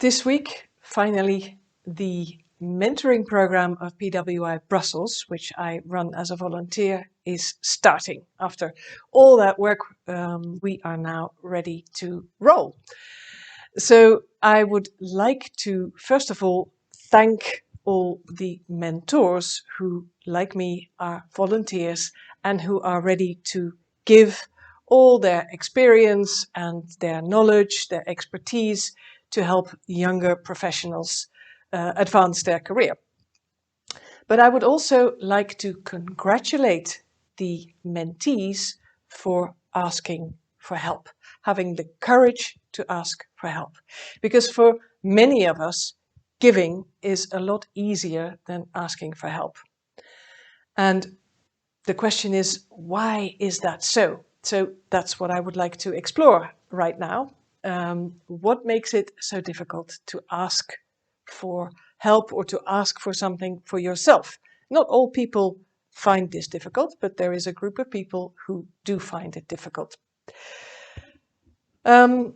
This week, finally, the mentoring program of PWI Brussels, which I run as a volunteer, is starting. After all that work, we are now ready to roll. So I would like to, first of all, thank all the mentors who, like me, are volunteers and who are ready to give all their experience and their knowledge, their expertise to help younger professionals advance their career. But I would also like to congratulate the mentees for asking for help, having the courage to ask for help. Because for many of us, giving is a lot easier than asking for help. And the question is, why is that so? So that's what I would like to explore right now. What makes it so difficult to ask for help or to ask for something for yourself? Not all people find this difficult, but there is a group of people who do find it difficult. There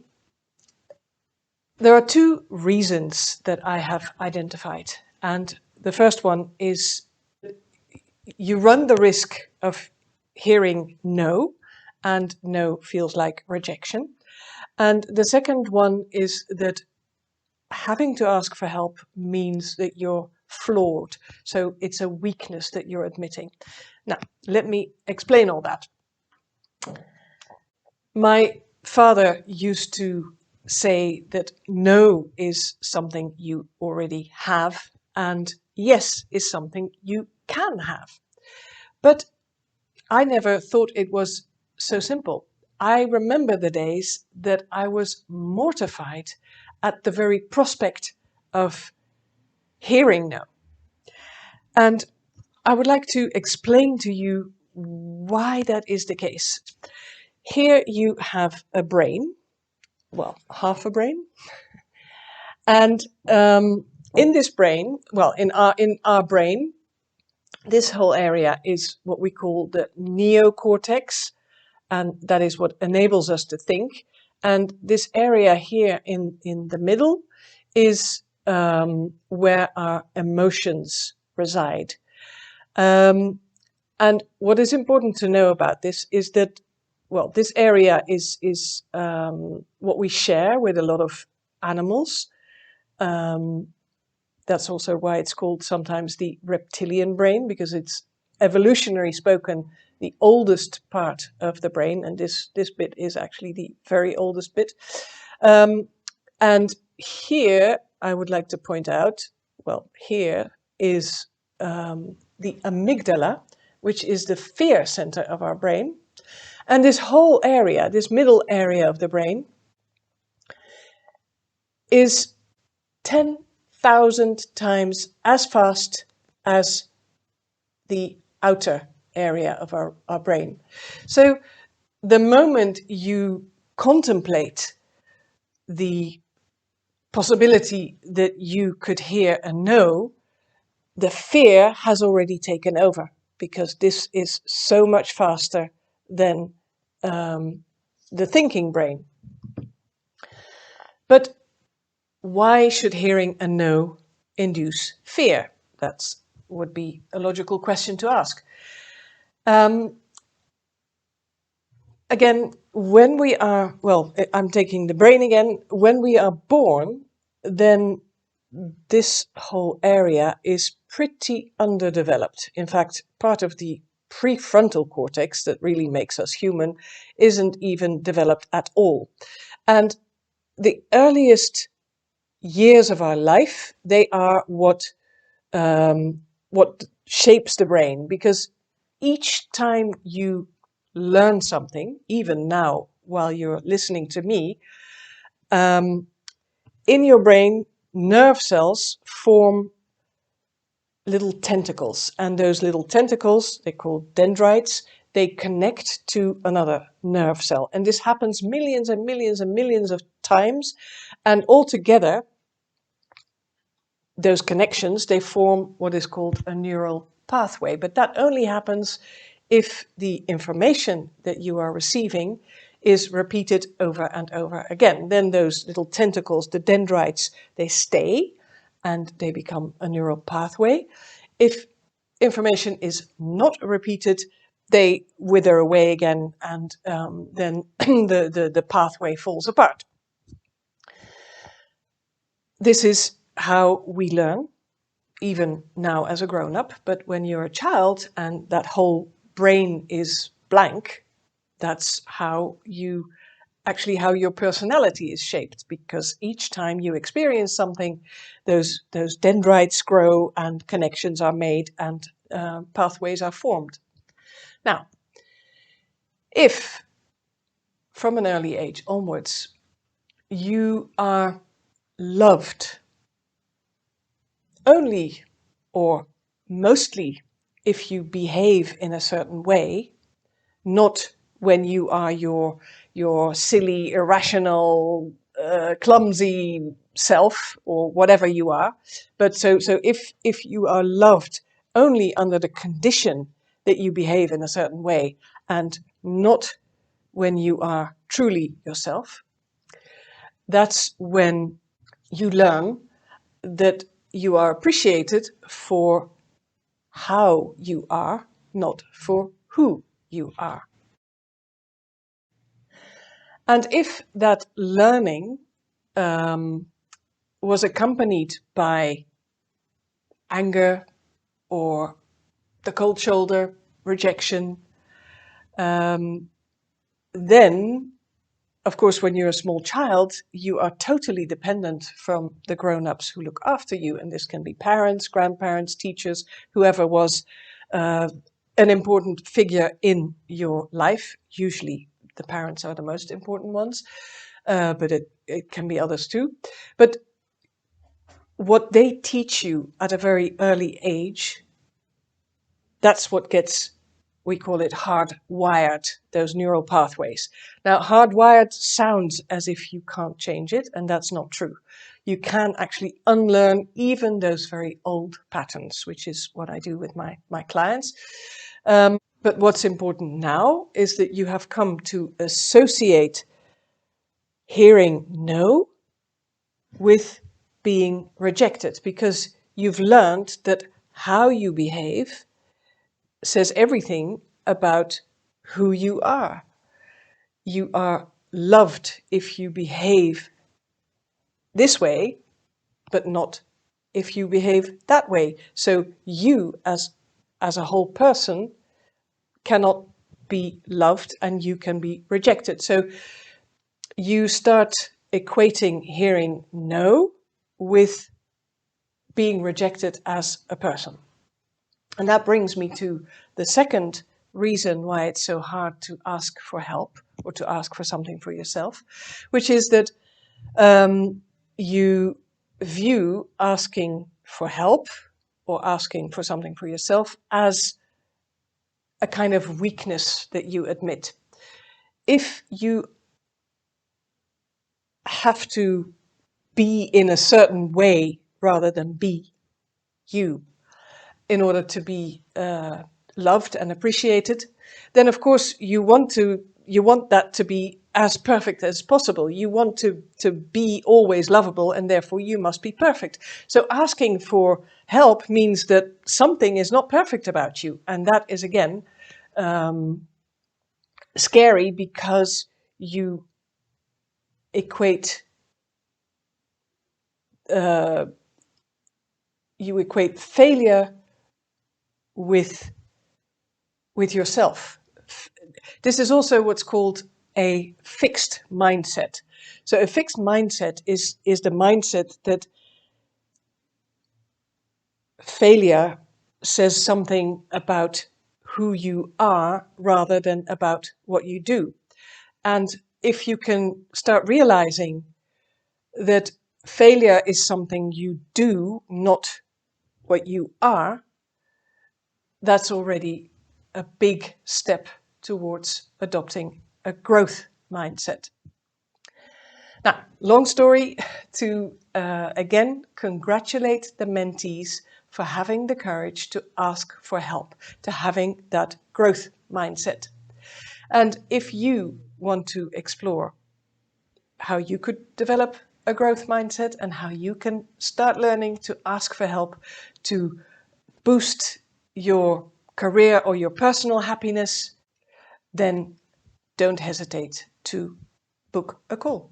are two reasons that I have identified. And the first one is you run the risk of hearing no, and no feels like rejection. And the second one is that having to ask for help means that you're flawed. So it's a weakness that you're admitting. Now, let me explain all that. My father used to say that no is something you already have and yes is something you can have. But I never thought it was so simple. I remember the days that I was mortified at the very prospect of hearing no. And I would like to explain to you why that is the case. Here you have a brain, well, half a brain. And in this brain, well, in our brain, this whole area is what we call the neocortex, and that is what enables us to think. And this area here in the middle is where our emotions reside. And what is important to know about this is that, well, this area is what we share with a lot of animals. That's also why it's called sometimes the reptilian brain, because it's evolutionary spoken the oldest part of the brain, and this bit is actually the very oldest bit. And here I would like to point out, well, here is the amygdala, which is the fear center of our brain. And this whole area, this middle area of the brain, is 10,000 times as fast as the outer area of our brain. So the moment you contemplate the possibility that you could hear a no, the fear has already taken over, because this is so much faster than the thinking brain. But why should hearing a no induce fear? That would be a logical question to ask. Again, when we are, well, I'm taking the brain again, when we are born, then this whole area is pretty underdeveloped. In fact, part of the prefrontal cortex that really makes us human isn't even developed at all. And the earliest years of our life, they are what shapes the brain, because each time you learn something, even now while you're listening to me, in your brain, nerve cells form little tentacles, and those little tentacles, they're called dendrites, they connect to another nerve cell. And this happens millions and millions and millions of times, and altogether, those connections, they form what is called a neural pathway. But that only happens if the information that you are receiving is repeated over and over again. Then those little tentacles, the dendrites, they stay and they become a neural pathway. If information is not repeated, they wither away again, and then the pathway falls apart. This is how we learn, even now as a grown-up. But when you're a child and that whole brain is blank, that's how your personality is shaped, because each time you experience something, those dendrites grow and connections are made and pathways are formed. Now, if from an early age onwards you are loved only or mostly if you behave in a certain way, not when you are your silly, irrational, clumsy self or whatever you are, but so if you are loved only under the condition that you behave in a certain way and not when you are truly yourself, that's when you learn that you are appreciated for how you are, not for who you are. And if that learning was accompanied by anger or the cold shoulder, rejection, then, of course, when you're a small child, you are totally dependent from the grown-ups who look after you. And this can be parents, grandparents, teachers, whoever was an important figure in your life. Usually the parents are the most important ones, but it can be others too. But what they teach you at a very early age, that's what gets, we call it hardwired, those neural pathways. Now, hardwired sounds as if you can't change it, and that's not true. You can actually unlearn even those very old patterns, which is what I do with my clients. But what's important now is that you have come to associate hearing no with being rejected, because you've learned that how you behave says everything about who you are. You are loved if you behave this way, but not if you behave that way. So you as a whole person cannot be loved and you can be rejected. So you start equating hearing no with being rejected as a person. And that brings me to the second reason why it's so hard to ask for help or to ask for something for yourself, which is that you view asking for help or asking for something for yourself as a kind of weakness that you admit. If you have to be in a certain way rather than be you in order to be loved and appreciated, then of course you want that to be as perfect as possible. You want to be always lovable, and therefore you must be perfect. So asking for help means that something is not perfect about you, and that is again scary, because you equate failure with yourself. This is also what's called a fixed mindset. So a fixed mindset is the mindset that failure says something about who you are rather than about what you do. And if you can start realizing that failure is something you do, not what you are, that's already a big step towards adopting a growth mindset. Now, long story to again congratulate the mentees for having the courage to ask for help, to having that growth mindset. And if you want to explore how you could develop a growth mindset and how you can start learning to ask for help to boost your career or your personal happiness, then don't hesitate to book a call.